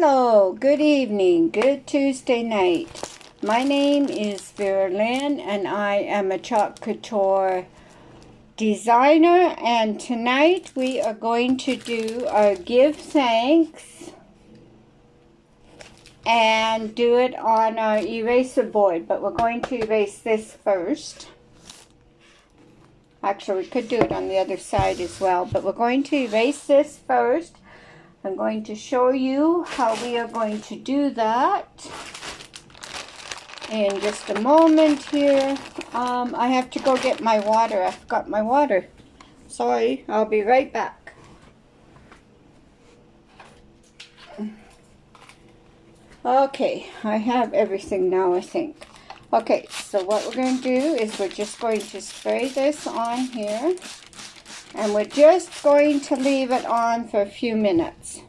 Hello, good evening, good Tuesday night. My name is Vera Lynn and I am a chalk couture designer, and tonight we are going to do our give thanks and do it on our eraser board, but we're going to erase this first. Actually, we could do it on the other side as well, but we're going to erase this first. I'm going to show you how we are going to do that in just a moment here. I have to go get my water. I forgot my water. Sorry, I'll be right back. Okay, I have everything now, I think. Okay, so what we're going to do is we're just going to spray this on here. And we're just going to leave it on for a few minutes.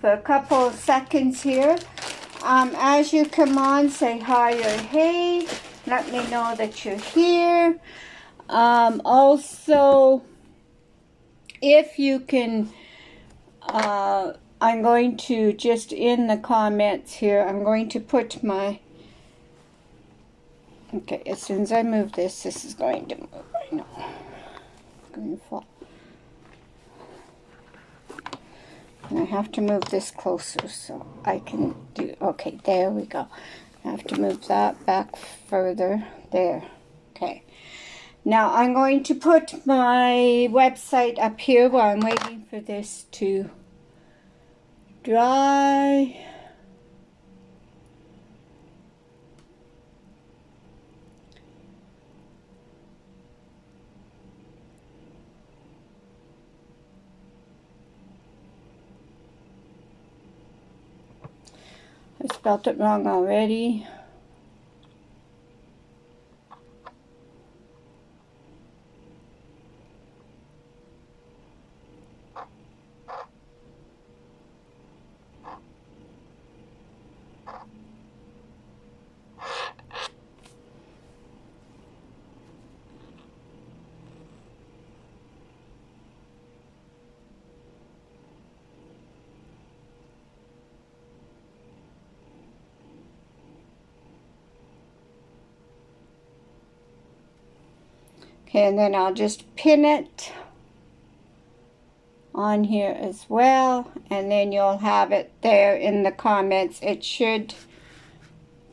For a couple of seconds here. As you come on, say hi or hey. Let me know that you're here. Also, if you can, I'm going to just in the comments here, I'm going to put my, okay, as soon as I move this is going to move. I know. Going to fall. And I have to move this closer so I can do, okay, there we go. I have to move that back further, there, okay. Now I'm going to put my website up here while I'm waiting for this to dry. I spelled it wrong already. Okay, and then I'll just pin it on here as well, and then you'll have it there in the comments. It should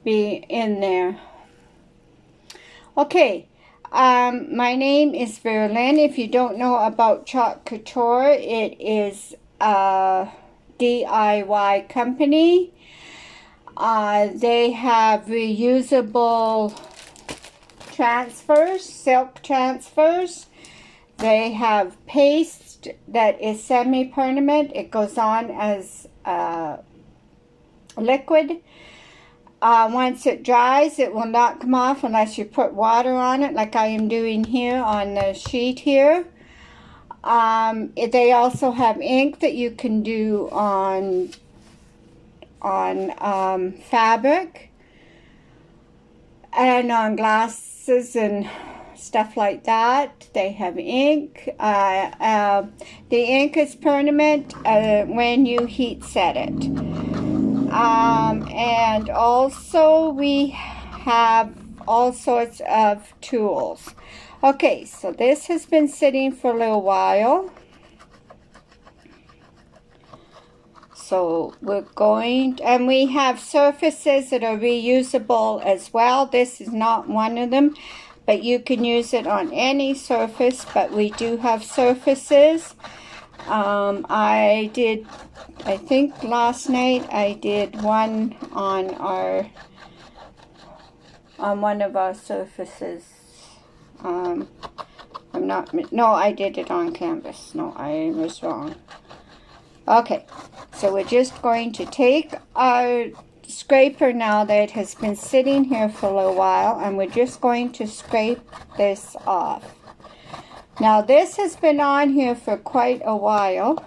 be in there. Okay, my name is Vera Lynn. If you don't know about Chalk Couture, it is a DIY company. They have reusable transfers, silk transfers. They have paste that is semi-permanent. It goes on as liquid. Once it dries, it will not come off unless you put water on it, like I am doing here on the sheet here. They also have ink that you can do on fabric and on glass and stuff like that. They have ink. The ink is permanent when you heat set it. And also we have all sorts of tools. Okay, so this has been sitting for a little while. So we're going, and we have surfaces that are reusable as well. This is not one of them, but you can use it on any surface, but we do have surfaces. I think last night I did one on one of our surfaces. No, I did it on canvas. No, I was wrong. Okay, so we're just going to take our scraper now that has been sitting here for a little while, and we're just going to scrape this off. Now this has been on here for quite a while,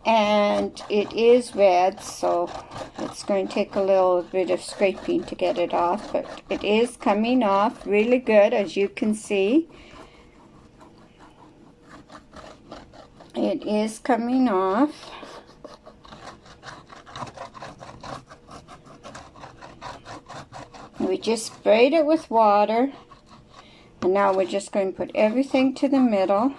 and it is red, so it's going to take a little bit of scraping to get it off, but it is coming off really good, as you can see. It is coming off. We just sprayed it with water. And now we're just going to put everything to the middle.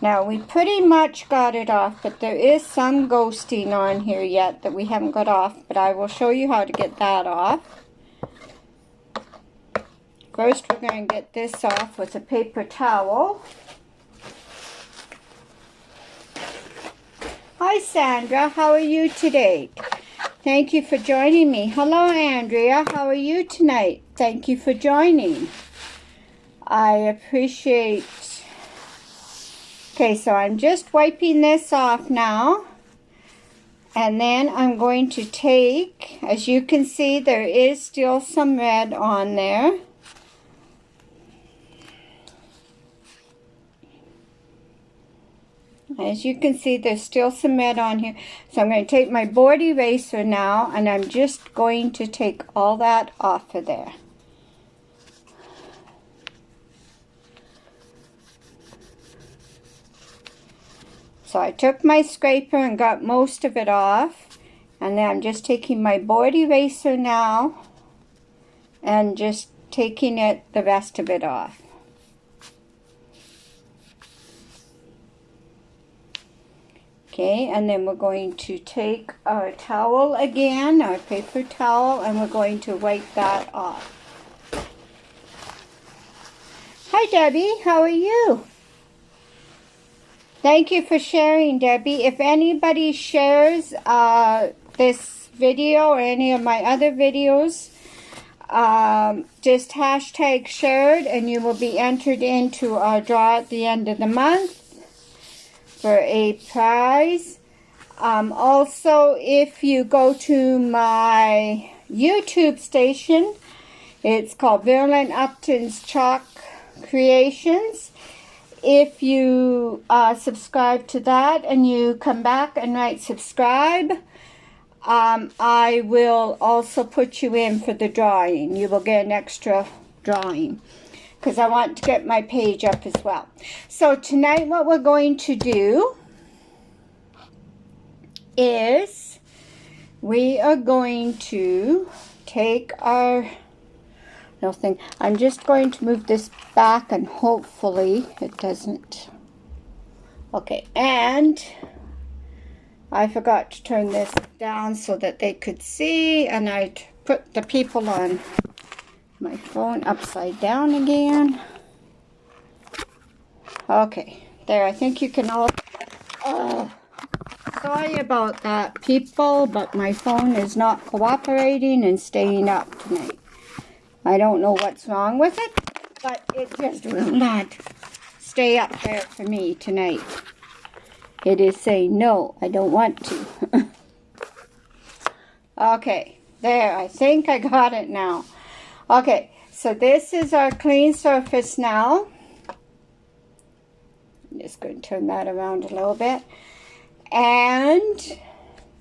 Now we pretty much got it off, but there is some ghosting on here yet that we haven't got off, but I will show you how to get that off. First we're going to get this off with a paper towel. Hi Sandra, how are you today? Thank you for joining me. Hello Andrea, how are you tonight? Thank you for joining. I appreciate. Okay, so I'm just wiping this off now. And then I'm going to take, as you can see, there is still some red on there. As you can see, there's still some red on here. So I'm going to take my board eraser now, and I'm just going to take all that off of there. So I took my scraper and got most of it off. And then I'm just taking my board eraser now and just taking the rest of it off. Okay, and then we're going to take our towel again, our paper towel, and we're going to wipe that off. Hi Debbie, how are you? Thank you for sharing, Debbie. If anybody shares this video or any of my other videos, just hashtag shared and you will be entered into our draw at the end of the month for a prize. Also, if you go to my YouTube station, it's called Verlyn Upton's Chalk Creations. If you subscribe to that and you come back and write subscribe, I will also put you in for the drawing. You will get an extra drawing because I want to get my page up as well. So tonight what we're going to do is we are going to take our little thing. I'm just going to move this back and hopefully it doesn't. Okay, and I forgot to turn this down so that they could see, and I put the people on my phone upside down again. Okay, there, I think you can all, sorry about that people, but my phone is not cooperating and staying up tonight. I don't know what's wrong with it, but it just will not stay up there for me tonight. It is saying, no, I don't want to. Okay, there, I think I got it now. Okay, so this is our clean surface now. I'm just going to turn that around a little bit. And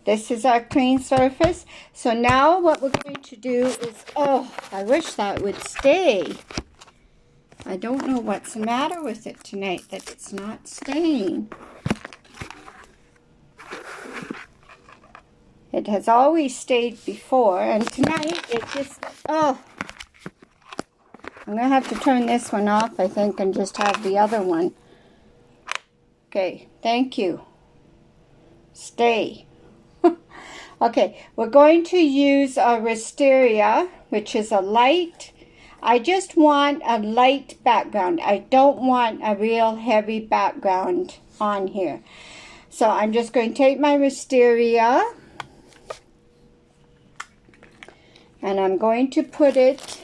this is our clean surface. So now what we're going to do is, oh, I wish that would stay. I don't know what's the matter with it tonight that it's not staying. It has always stayed before, and tonight it just, oh. I'm going to have to turn this one off, I think, and just have the other one. Okay, thank you. Stay. Okay, we're going to use a Wisteria, which is a light. I just want a light background. I don't want a real heavy background on here. So I'm just going to take my Wisteria and I'm going to put it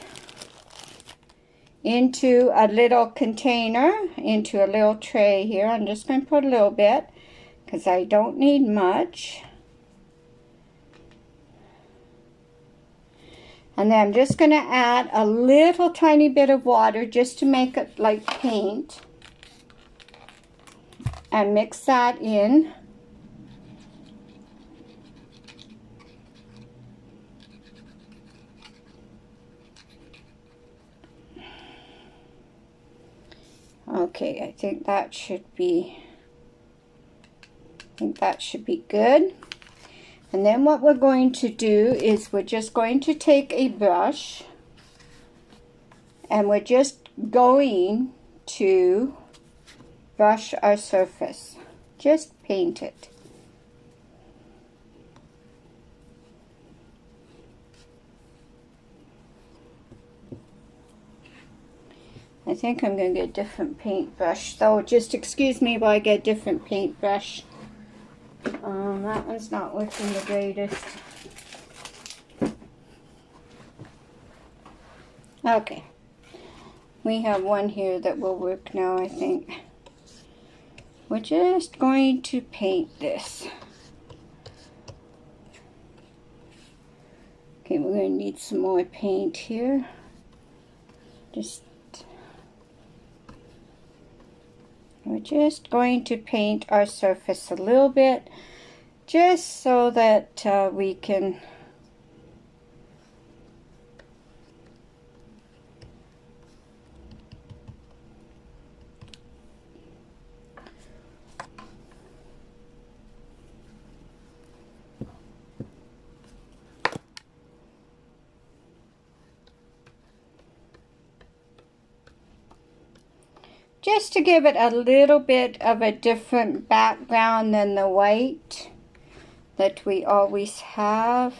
into a little container, into a little tray here. I'm just going to put a little bit because I don't need much. And then I'm just going to add a little tiny bit of water just to make it like paint. And mix that in. Okay, I think that should be good. And then what we're going to do is we're just going to take a brush and we're just going to brush our surface. Just paint it. I think I'm going to get a different paintbrush, though. Just excuse me while I get a different paintbrush. That one's not looking the greatest. Okay. We have one here that will work now, I think. We're just going to paint this. Okay, we're going to need some more paint here. We're just going to paint our surface a little bit, just so that we can just to give it a little bit of a different background than the white that we always have.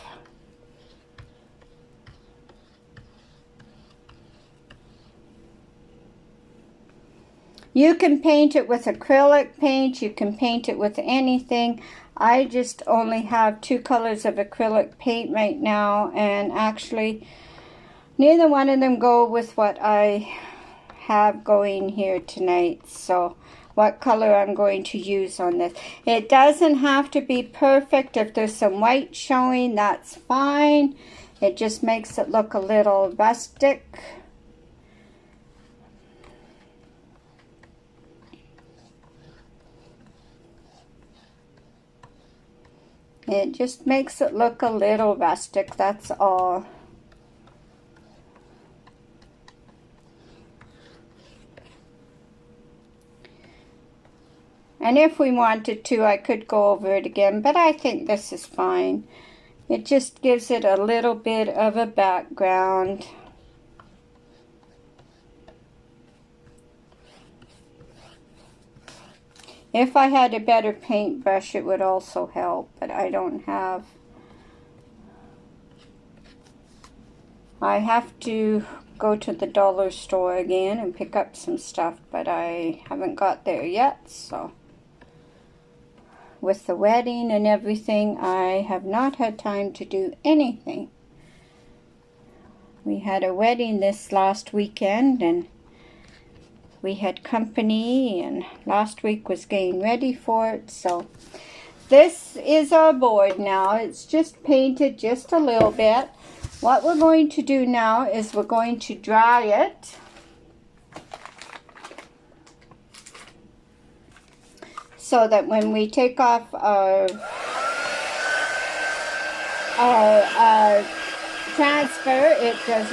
You can paint it with acrylic paint, you can paint it with anything. I just only have 2 colors of acrylic paint right now, and actually neither one of them go with what I have going here tonight. So what color I'm going to use on this. It doesn't have to be perfect. If there's some white showing, that's fine. It just makes it look a little rustic. It just makes it look a little rustic, that's all. And if we wanted to, I could go over it again, but I think this is fine. It just gives it a little bit of a background. If I had a better paintbrush, it would also help, but I don't have. I have to go to the dollar store again and pick up some stuff, but I haven't got there yet, so. With the wedding and everything, I have not had time to do anything. We had a wedding this last weekend, and we had company, and last week was getting ready for it. So this is our board now. It's just painted just a little bit. What we're going to do now is we're going to dry it. So that when we take off our transfer, it does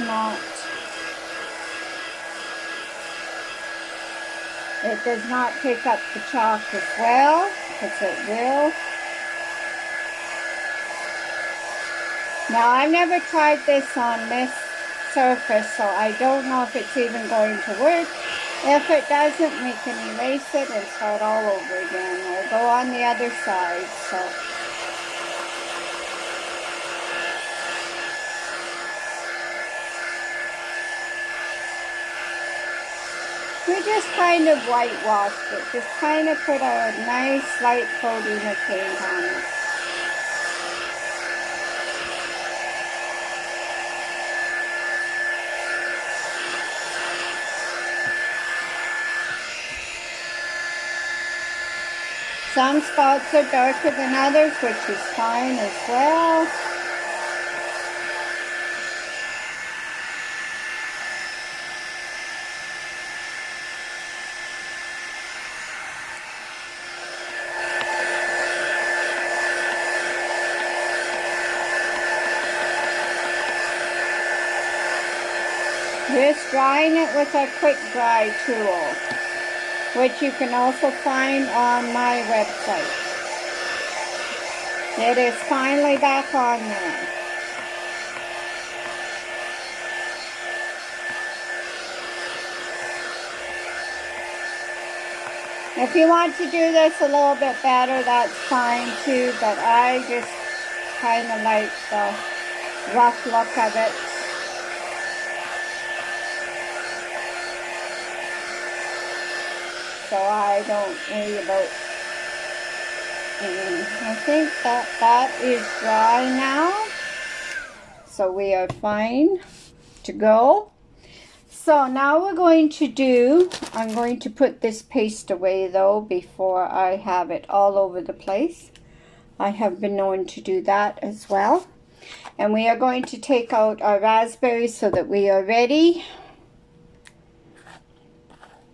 not take up the chalk as well, as it will. Now, I've never tried this on this surface, so I don't know if it's even going to work. If it doesn't, we can erase it and start all over again, or go on the other side. So we just kind of whitewashed it, just kind of put a nice light coating of paint on it. Some spots are darker than others, which is fine as well. Just drying it with a quick dry tool, which you can also find on my website. It is finally back on there. If you want to do this a little bit better, that's fine too, but I just kind of like the rough look of it. So I don't worry about I think that is dry now. So we are fine to go. So now we're going to do, I'm going to put this paste away though before I have it all over the place. I have been known to do that as well. And we are going to take out our raspberries so that we are ready.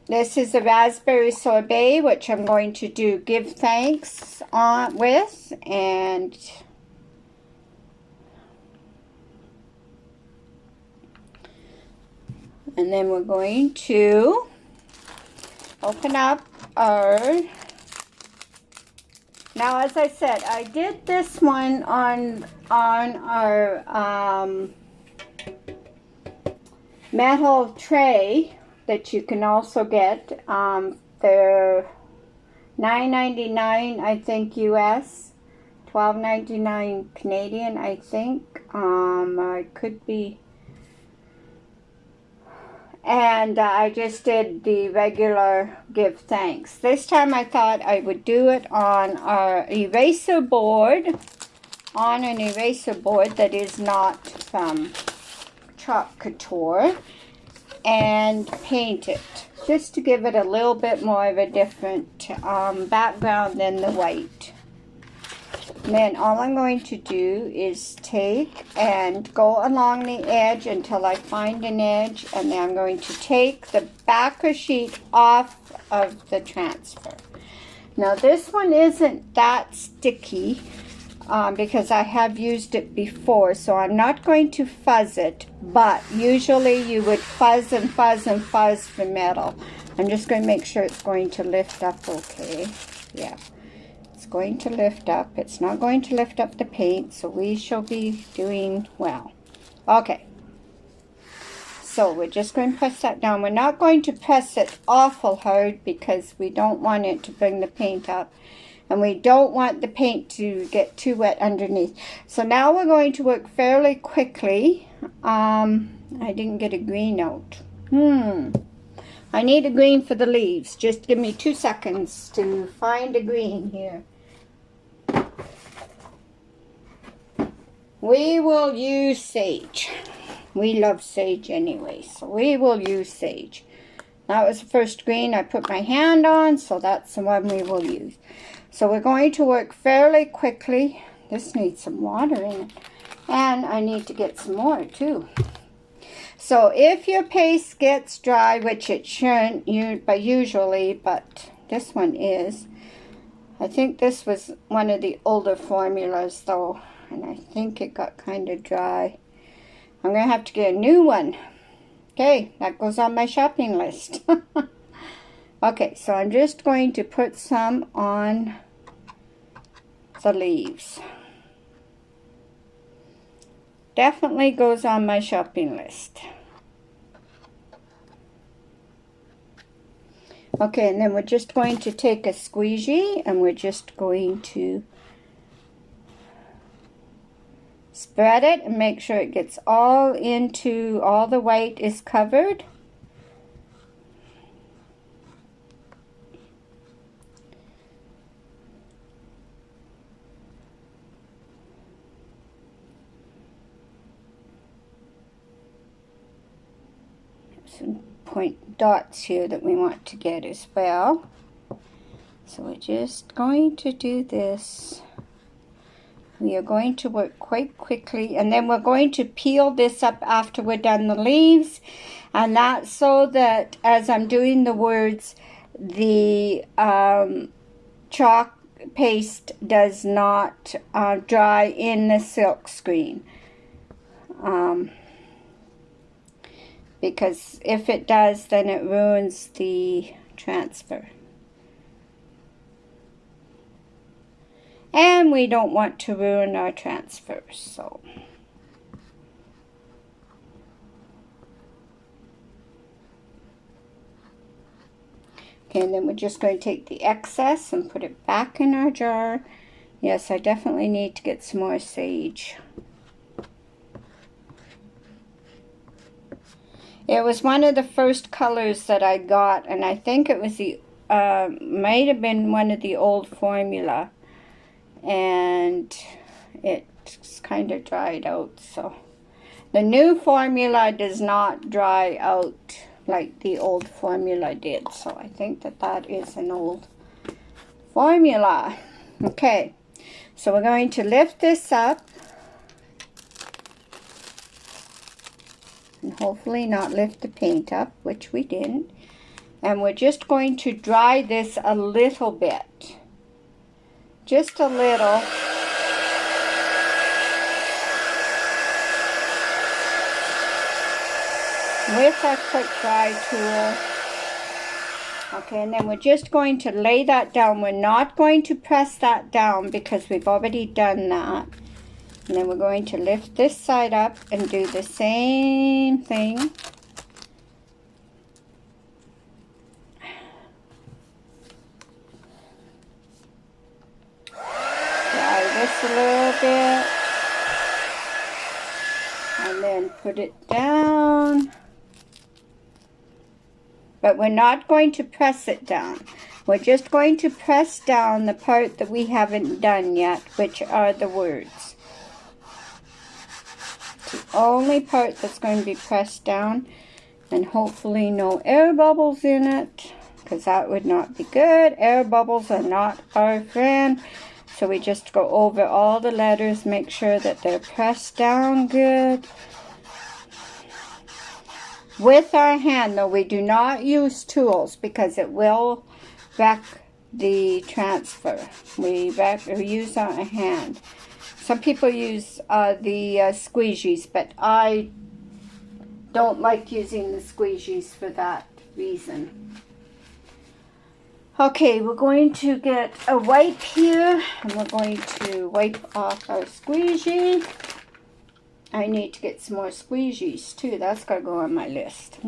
This is a raspberry sorbet, which I'm going to do give thanks on with, and then we're going to open up our, now as I said, I did this one on our metal tray that you can also get. They're $9.99 I think US, $12.99 Canadian I think. I could be, and I just did the regular give thanks. This time I thought I would do it on our eraser board, on an eraser board that is not from Chalk Couture, and paint it just to give it a little bit more of a different background than the white. And then all I'm going to do is take and go along the edge until I find an edge, and then I'm going to take the backer sheet off of the transfer. Now this one isn't that sticky because I have used it before, so I'm not going to fuzz it, but usually you would fuzz and fuzz and fuzz for metal. I'm just going to make sure it's going to lift up okay. Yeah, it's going to lift up. It's not going to lift up the paint, so we shall be doing well. Okay, so we're just going to press that down. We're not going to press it awful hard because we don't want it to bring the paint up. And we don't want the paint to get too wet underneath. So now we're going to work fairly quickly. I didn't get a green out. I need a green for the leaves. Just give me 2 seconds to find a green here. We will use sage. We love sage anyway, so we will use sage. That was the first green I put my hand on, so that's the one we will use. So we're going to work fairly quickly. This needs some water in it. And I need to get some more too. So if your paste gets dry, which it shouldn't usually, but this one is. I think this was one of the older formulas though, and I think it got kind of dry. I'm going to have to get a new one. Okay, that goes on my shopping list. Okay, so I'm just going to put some on the leaves. Definitely goes on my shopping list. Okay, and then we're just going to take a squeegee and we're just going to spread it and make sure it gets all into, all the white is covered. Some point dots here that we want to get as well. So we're just going to do this. We are going to work quite quickly, and then we're going to peel this up after we're done the leaves, and that's so that as I'm doing the words, the chalk paste does not dry in the silk screen. Because if it does, then it ruins the transfer. and we don't want to ruin our transfer. So okay, and then we're just going to take the excess and put it back in our jar. Yes, I definitely need to get some more sage. It was one of the first colors that I got, and I think it was the, might have been one of the old formula. And it's kind of dried out, so. The new formula does not dry out like the old formula did, so I think that that is an old formula. Okay, so we're going to lift this up. And hopefully not lift the paint up, which we didn't. And we're just going to dry this a little bit. Just a little. With our quick dry tool. Okay, and then we're just going to lay that down. We're not going to press that down because we've already done that. And then we're going to lift this side up and do the same thing. Dry this a little bit. And then put it down. But we're not going to press it down. We're just going to press down the part that we haven't done yet, which are the words. The only part that's going to be pressed down, and hopefully no air bubbles in it, because that would not be good. Air bubbles are not our friend. So we just go over all the letters, make sure that they're pressed down good. With our hand, though, we do not use tools because it will wreck the transfer. We use our hand. Some people use the squeegees, but I don't like using the squeegees for that reason. Okay, we're going to get a wipe here, and we're going to wipe off our squeegee. I need to get some more squeegees too. That's got to go on my list.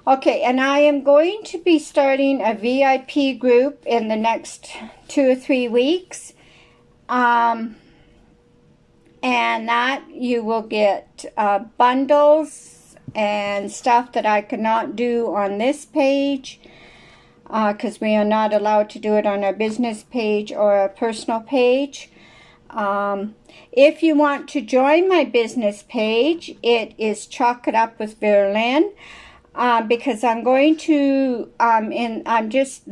Okay, and I am going to be starting a VIP group in the next 2 or 3 weeks. And that you will get bundles and stuff that I cannot do on this page because we are not allowed to do it on our business page or our personal page. If you want to join my business page, it is Chalk It Up with Verlyn, because I'm going to, I'm just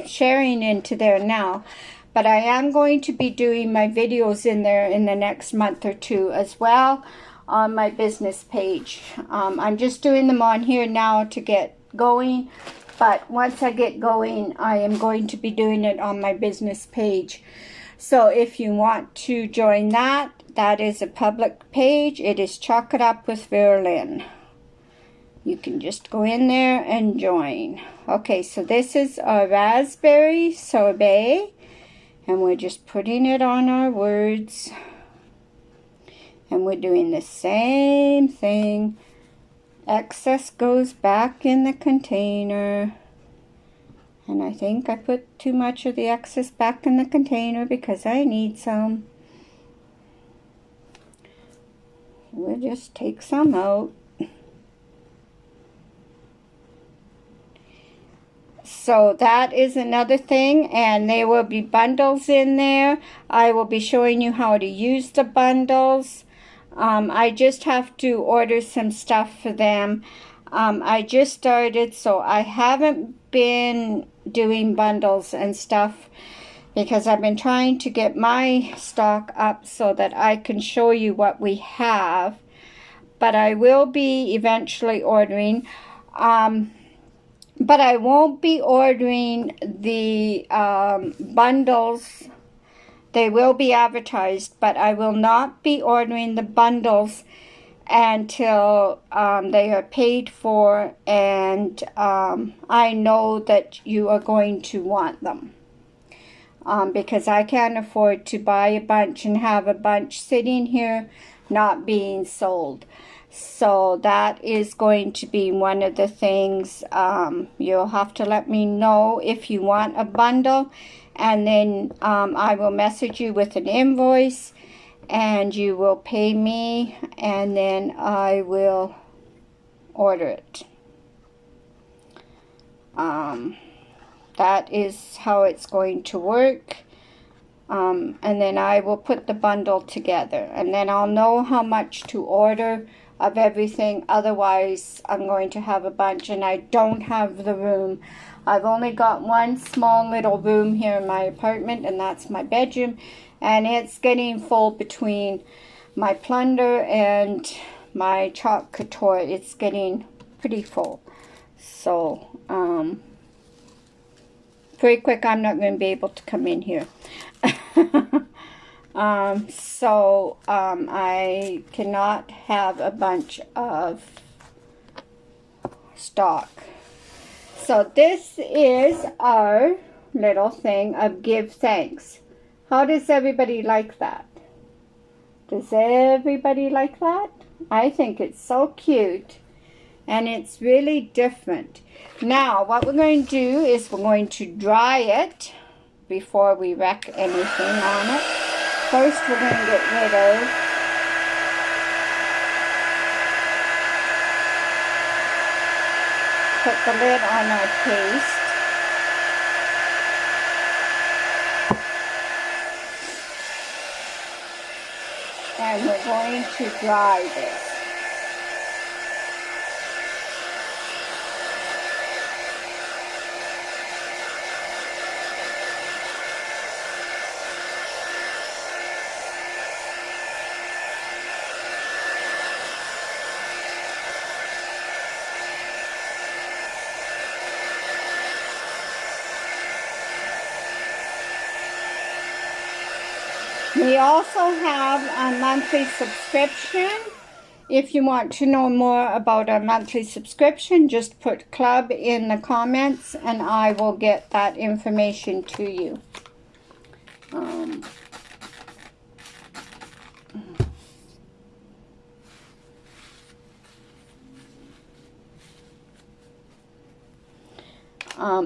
sharing into there now, but I am going to be doing my videos in there in the next month or 2 as well on my business page. I'm just doing them on here now to get going, but once I get going, I am going to be doing it on my business page. So if you want to join that, that is a public page. It is Chalk It Up with Verlyn. You can just go in there and join. Okay, so this is a Raspberry Sorbet, and we're just putting it on our words. And we're doing the same thing. Excess goes back in the container. And I think I put too much of the excess back in the container because I need some. We'll just take some out. So that is another thing, and there will be bundles in there. I will be showing you how to use the bundles. I just have to order some stuff for them. I just started, so I haven't been doing bundles and stuff because I've been trying to get my stock up so that I can show you what we have. But I will be eventually ordering. But I won't be ordering the bundles. They will be advertised, but I will not be ordering the bundles until they are paid for and I know that you are going to want them. because I can't afford to buy a bunch and have a bunch sitting here not being sold. So that is going to be one of the things. You'll have to let me know if you want a bundle, and then I will message you with an invoice, and you will pay me, and then I will order it. That is how it's going to work. And then I will put the bundle together, and then I'll know how much to order of everything. Otherwise, I'm going to have a bunch, and I don't have the room. I've only got one small little room here in my apartment, and that's my bedroom, and it's getting full between my plunder and my chalk couture. It's getting pretty full. So, pretty quick, I'm not going to be able to come in here. I cannot have a bunch of stock. So this is our little thing of give thanks. How does everybody like that? Does everybody like that? I think it's so cute, and it's really different. Now what we're going to do is we're going to dry it before we wreck anything on it. First, we're going to get rid of put the lid on our paste. And we're going to dry this. We also have a monthly subscription. If you want to know more about our monthly subscription, just put club in the comments and I will get that information to you.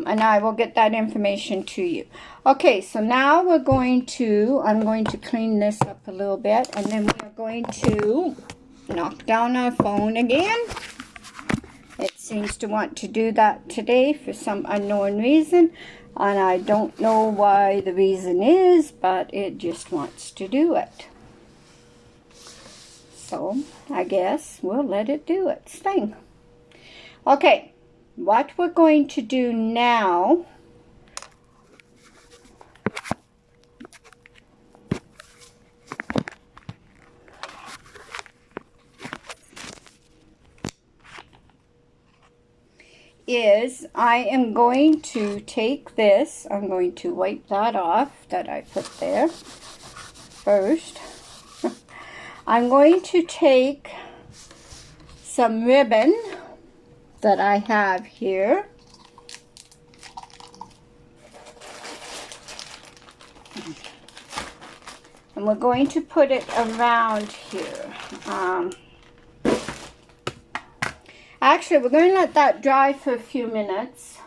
And I will get that information to you. Okay, so now I'm going to clean this up a little bit, and then we are going to knock down our phone again. It seems to want to do that today for some unknown reason, and I don't know why the reason is, but it just wants to do it. So I guess we'll let it do its thing. Okay. What we're going to do now is I am going to take this, I'm going to wipe that off that I put there first. I'm going to take some ribbon that I have here. And we're going to put it around here. Actually, we're going to let that dry for a few minutes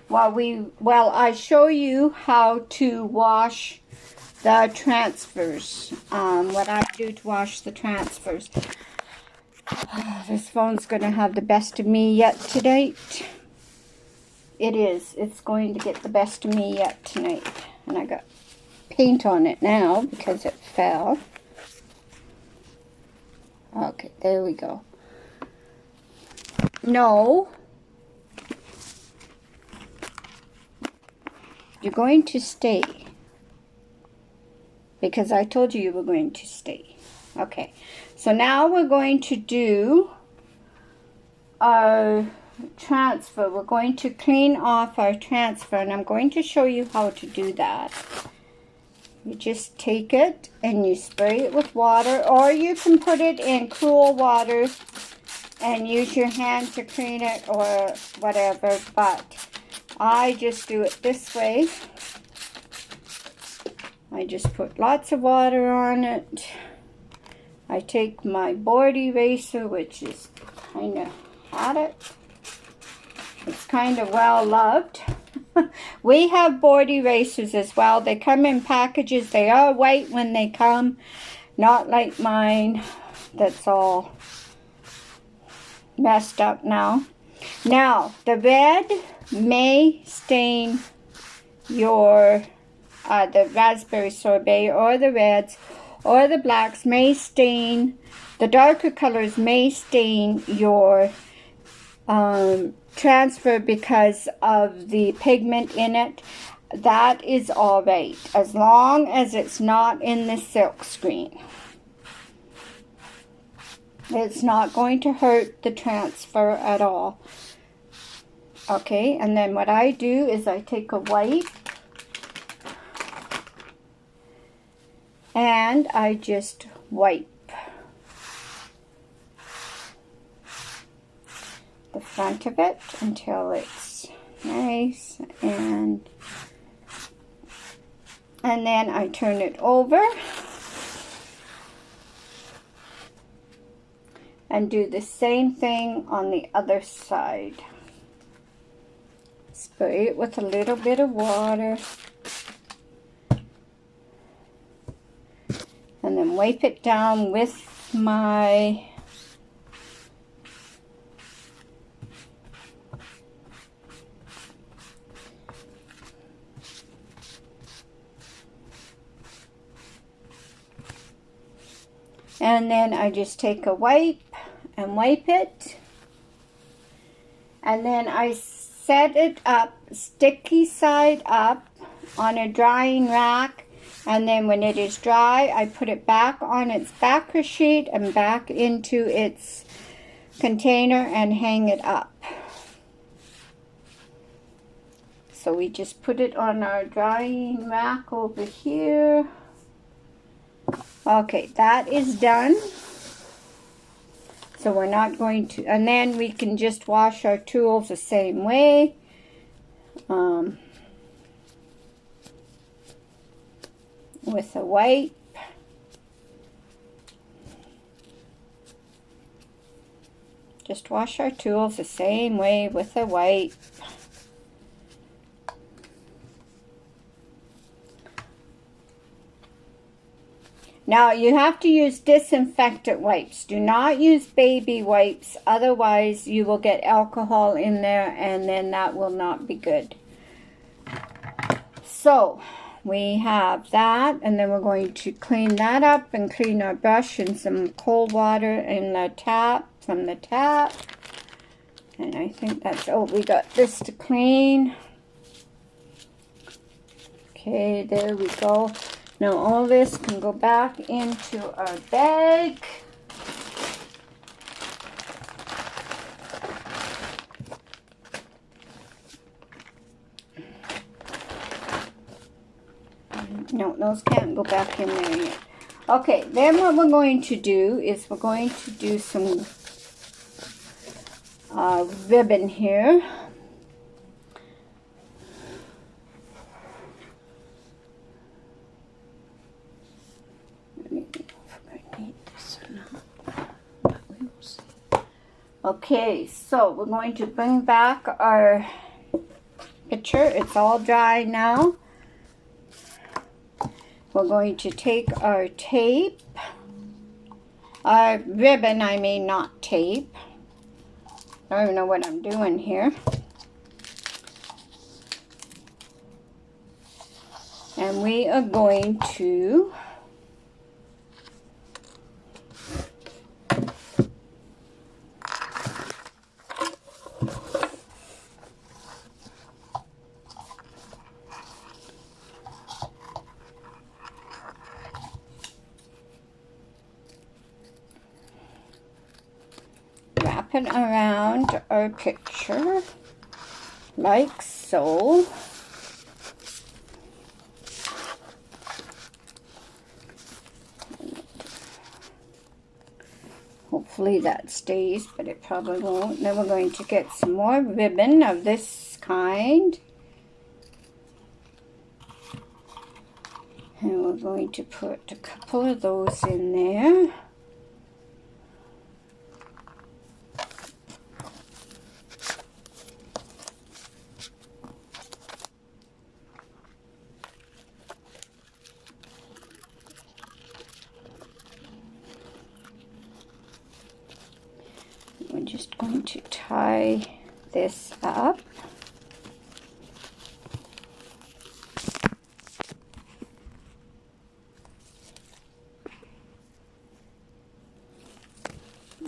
while I show you how to wash the transfers. What I do to wash the transfers. This phone's going to have the best of me yet tonight. It is. It's going to get the best of me yet tonight. And I got paint on it now because it fell. Okay, there we go. No. You're going to stay. Because I told you were going to stay. Okay. So now we're going to do our transfer. We're going to clean off our transfer, and I'm going to show you how to do that. You just take it and you spray it with water, or you can put it in cool water and use your hand to clean it or whatever, but I just do it this way. I just put lots of water on it. I take my board eraser, which is kind of had it. It's kind of well loved. We have board erasers as well. They come in packages. They are white when they come, not like mine that's all messed up now. Now, the red may stain your, the raspberry sorbet, or the reds, or the blacks may stain, the darker colors may stain your transfer because of the pigment in it. That is all right, as long as it's not in the silk screen. It's not going to hurt the transfer at all. Okay, and then what I do is I take a wipe and I just wipe the front of it until it's nice, and then I turn it over and do the same thing on the other side. Spray it with a little bit of water and then wipe it down with my and then I just take a wipe and wipe it, and then I set it up sticky side up on a drying rack, and then when it is dry I put it back on its backer sheet and back into its container and hang it up. So we just put it on our drying rack over here. Okay, that is done. So we're not going to, and then we can just wash our tools the same way. With a wipe. Just wash our tools the same way with a wipe. Now, you have to use disinfectant wipes. Do not use baby wipes, otherwise you will get alcohol in there and then that will not be good. So, we have that, and then we're going to clean that up and clean our brush in some cold water in the tap, from the tap. And I think that's, oh, we got this to clean. Okay, there we go. Now all this can go back into our bag. No, those can't go back in there yet. Okay, then what we're going to do is we're going to do some ribbon here. Okay, so we're going to bring back our picture. It's all dry now. We're going to take our tape, our ribbon, I mean, not tape. I don't even know what I'm doing here. And we are going to wrap it around our picture like so. Hopefully that stays, but it probably won't. Then we're going to get some more ribbon of this kind. And we're going to put a couple of those in there. We're just going to tie this up.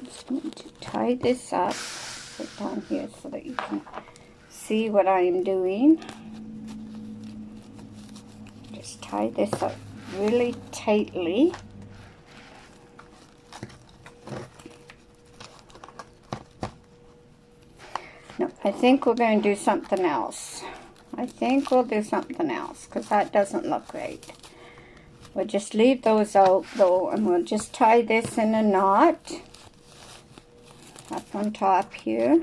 Just going to tie this up, put down here so that you can see what I am doing. Just tie this up really tightly. No, I think we're going to do something else. I think we'll do something else because that doesn't look right. We'll just leave those out though, and we'll just tie this in a knot up on top here.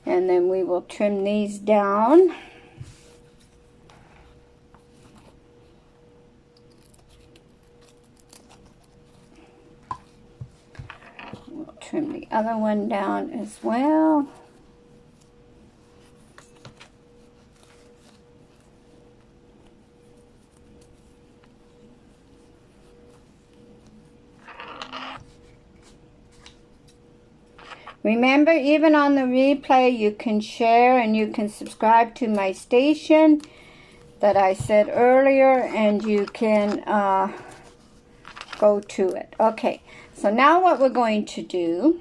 And then we will trim these down. We'll trim the other one down as well. Remember, even on the replay, you can share and you can subscribe to my station that I said earlier, and you can go to it. Okay, so now what we're going to do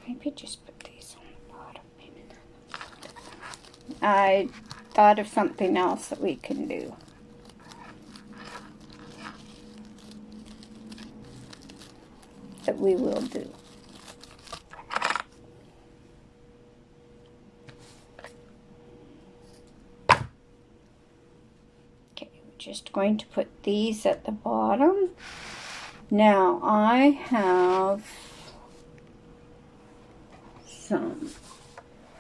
maybe just put these on the bottom. I thought of something else that we can do. That we will do. Okay, we're just going to put these at the bottom. Now I have some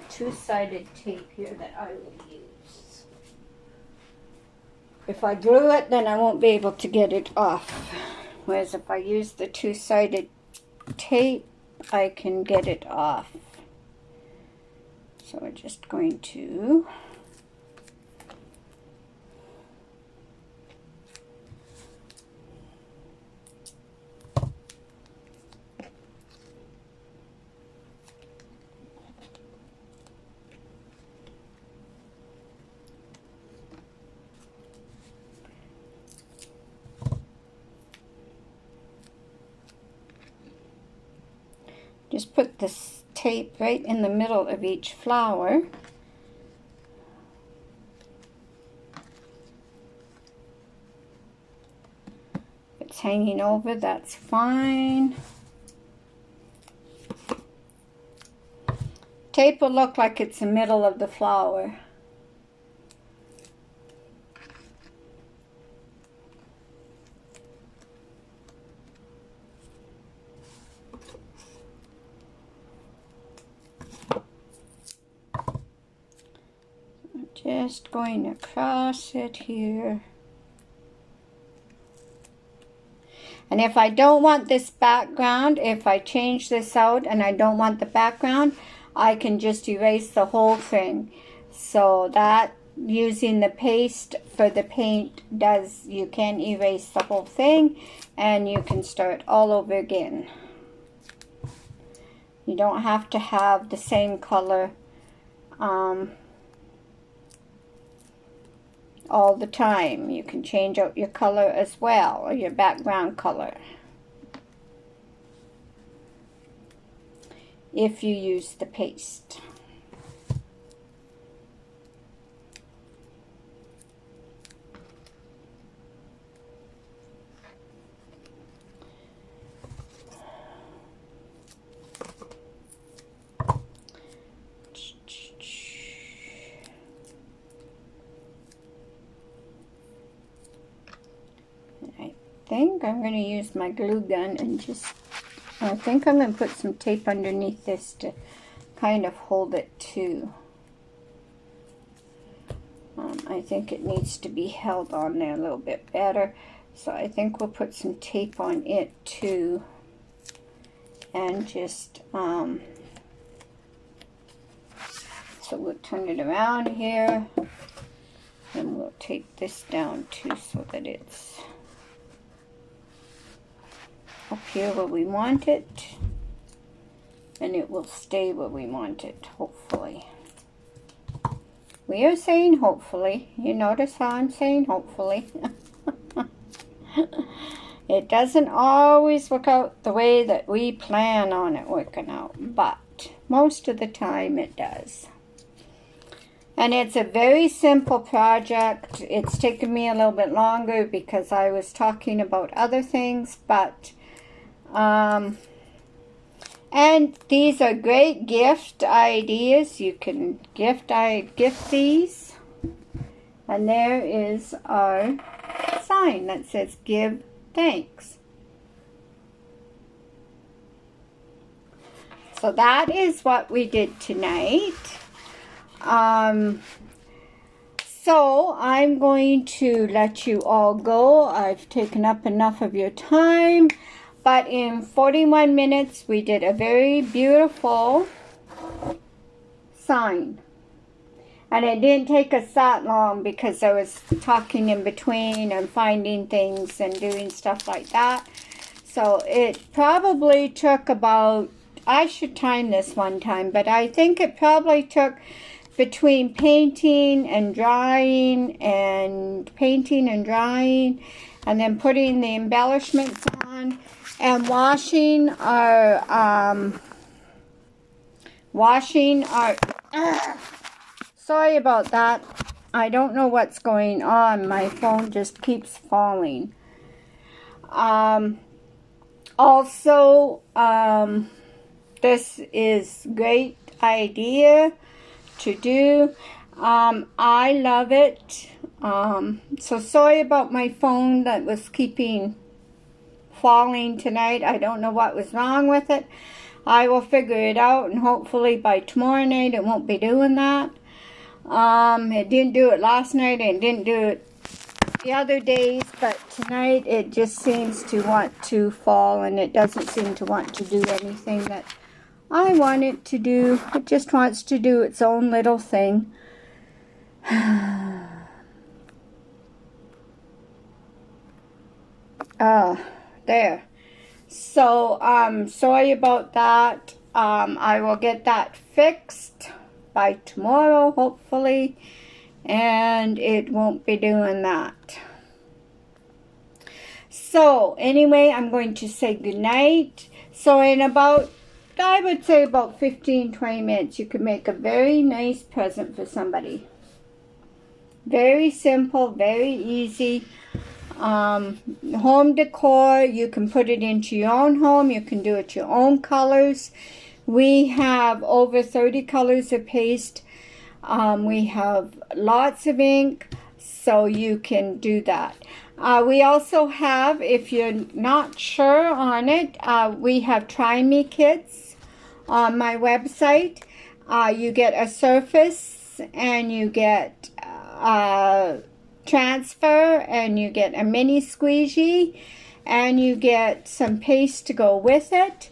two-sided tape here that I will use. If I glue it, then I won't be able to get it off. Whereas if I use the two-sided tape, I can get it off. So we're just going to just put this tape right in the middle of each flower. If it's hanging over, that's fine. Tape will look like it's the middle of the flower. Just going across it here. And if I don't want this background, if I change this out and I don't want the background, I can just erase the whole thing. So that, using the paste for the paint, you can erase the whole thing and you can start all over again. You don't have to have the same color all the time. You can change out your color as well, or your background color, if you use the paste. think I'm going to use my glue gun and just, I think I'm going to put some tape underneath this to kind of hold it too. I think it needs to be held on there a little bit better. So I think we'll put some tape on it too. And just, so we'll turn it around here. And we'll take this down too so that it's up here where we want it. And it will stay where we want it, hopefully. We are saying hopefully. You notice how I'm saying hopefully. It doesn't always work out the way that we plan on it working out, but most of the time it does. And it's a very simple project. It's taken me a little bit longer because I was talking about other things, but and these are great gift ideas. You can gift these. And there is our sign that says give thanks. So that is what we did tonight. So I'm going to let you all go. I've taken up enough of your time. But in 41 minutes, we did a very beautiful sign. And it didn't take us that long because I was talking in between and finding things and doing stuff like that. So it probably took about, I should time this one time, but I think it probably took between painting and drying and then putting the embellishments on and washing our sorry about that. I don't know what's going on. My phone just keeps falling. Also, this is great idea to do. I love it. So sorry about my phone that was keeping falling tonight. I don't know what was wrong with it. I will figure it out, and hopefully by tomorrow night it won't be doing that. It didn't do it last night and didn't do it the other days, but tonight it just seems to want to fall, and it doesn't seem to want to do anything that I want it to do. It just wants to do its own little thing. There. So, sorry about that. I will get that fixed by tomorrow, hopefully, and it won't be doing that. So, anyway, I'm going to say goodnight. So, in about, I would say about 15-20 minutes, you can make a very nice present for somebody. Very simple, very easy. Home decor, you can put it into your own home. You can do it your own colors. We have over 30 colors of paste. We have lots of ink, so you can do that. We also have, if you're not sure on it, we have Try Me kits on my website. You get a surface and you get transfer, and you get a mini squeegee, and you get some paste to go with it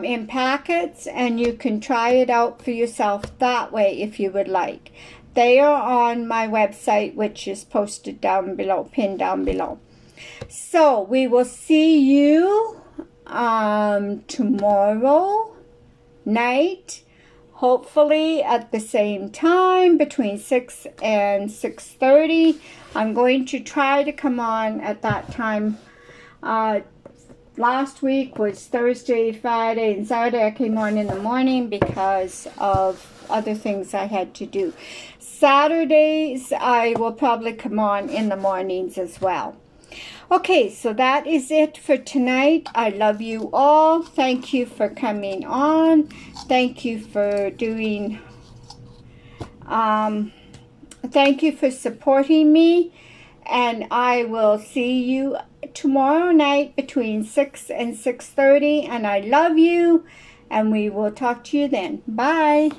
in packets, and you can try it out for yourself that way if you would like. They are on my website, which is posted down below, pinned down below. So we will see you tomorrow night, hopefully at the same time, between 6 and 6:30. I'm going to try to come on at that time. Last week was Thursday, Friday, and Saturday. I came on in the morning because of other things I had to do. Saturdays, I will probably come on in the mornings as well. Okay, so that is it for tonight. I love you all. Thank you for coming on. Thank you for thank you for supporting me. And I will see you tomorrow night between 6 and 6:30. And I love you. And we will talk to you then. Bye.